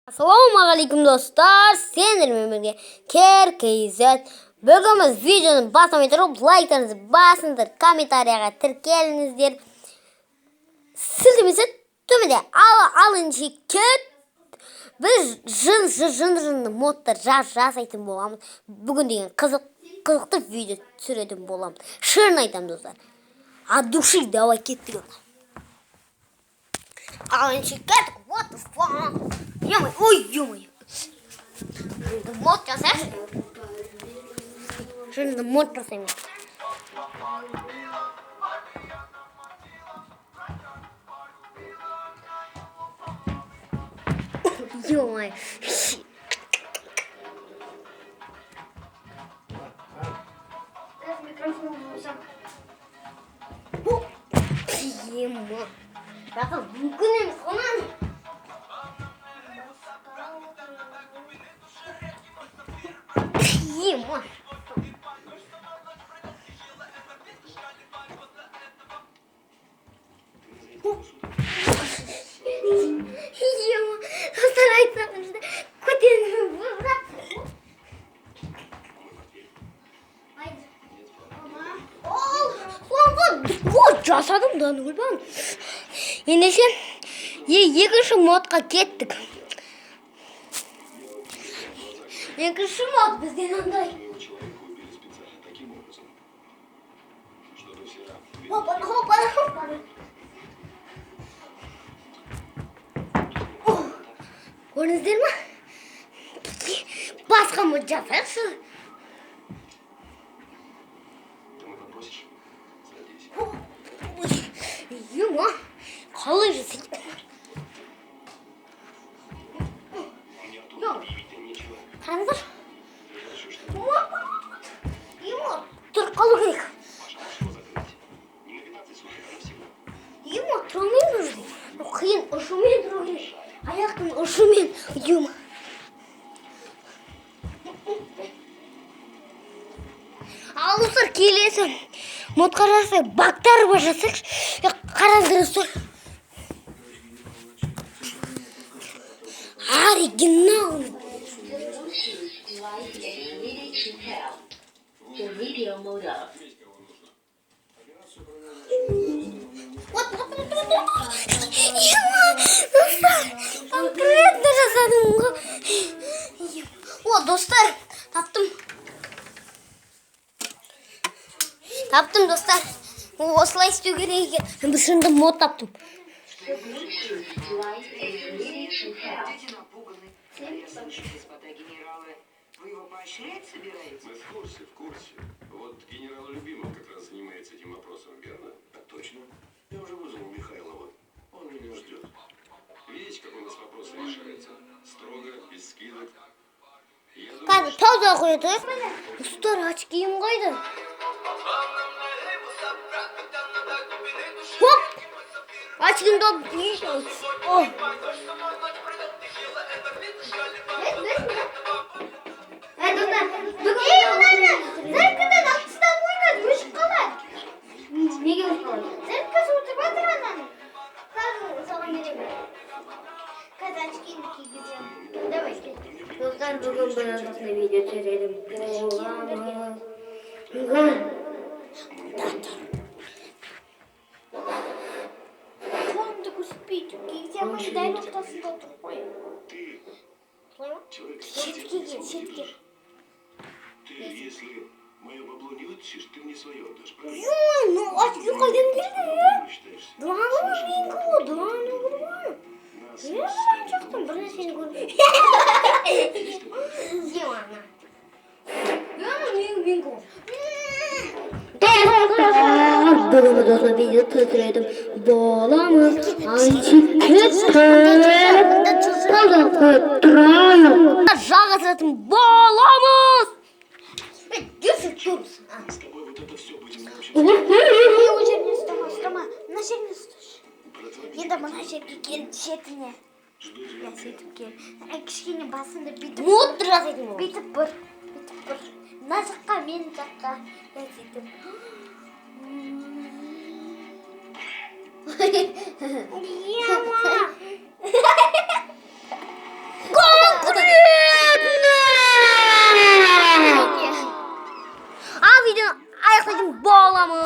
Assalomualaikum do'stlar, senlarмен birga KRKZ. Bugun biz videoni bosmay turib, like'larni bosinglar, kommentariyaga tirkelingizlar. Siltimizda tümide alınca ket. Biz jın modda jasaytın bolamız. Bugün degan qiziqli video түсіретін bolamız. Шырын айтамын достар. От души давай кеттік. Алынча кет. What the fuck? Ой, ё-моё. Мод жасашы. Şimdi mod жасаймын. Ё-моё. Ема. Bakın mümkün falan. Ема. Ема. Старайтся уже. Көтеріп бұрап. Вот жасадым да нөлбан. Ендеше екінші модқа кеттік. Екінші мод бізден андай. Хоппаны. Көрдіңіздер ма? Басқа мод жасайықшы. Ема, қалай жасайды? Қараңыздар. Ема, тұр қалу керек. Ема, тұра алмаймын өзі. Қиын, ұшумен тұру керек. Аяқтың ұшумен. Ема. Ал достар, келесі модқа жасай бактар бар жасайықшы. Қараңыздар достар. Оригинал. Конкретно жасадым ғой. О, достар, таптым достар. Осылай істеу керек екен. Біз шынында мод таптым. Вы его поощрять собираетесь? Мы в курсе. Вот генерал Любимов как раз занимается этим вопросом, верно? Так точно. Я уже вызвал Михайлова. Он меня ждет. Видите, как у нас вопросы решаются? Строго, без скидок. Қазір тауза қояды. Достар, очкиім қайда? Хоп! Очкиімді алып дейшін. Зәркіден ақтыстан ойнады, өшіп қалады. Неге өшіп қалады? Зәркіз отырып атыр ананы. Соған керек. Қазір очкиімді кигізем. Давай, достар, бүгін бір осындай видео түсіретін боламыз. Қолымды көрсетпейді. Кигізем ғой, дәл ортасында отырып қойым. Шетке. Ты, если мое бабло не вытащишь, ты мне свое отдашь, правильно? Ой, ну очки қайдан келді? Дуаны менікі ғой, дуаны құрбан. Я жақтым, бір нәрсені көрдім. Ем ана. Менікі ғой. Бүгін біз осы видео түсіретін боламыз. Жалғасатын боламыз. Держи, тұрмыз. С тобой вот это все будем научиться. Ол жеріне ұстама. Мына жеріне ұсташы. Енді мына жерге келді шетіне. Я сөйтіп кел. Кішкене басымды бүйтіп. Модты жасайтын бол. Бүйтіп бір. Мына жаққа, мен жаққа. Я сөйтіп. Ема. videonun ayaklayacağım bağlamı.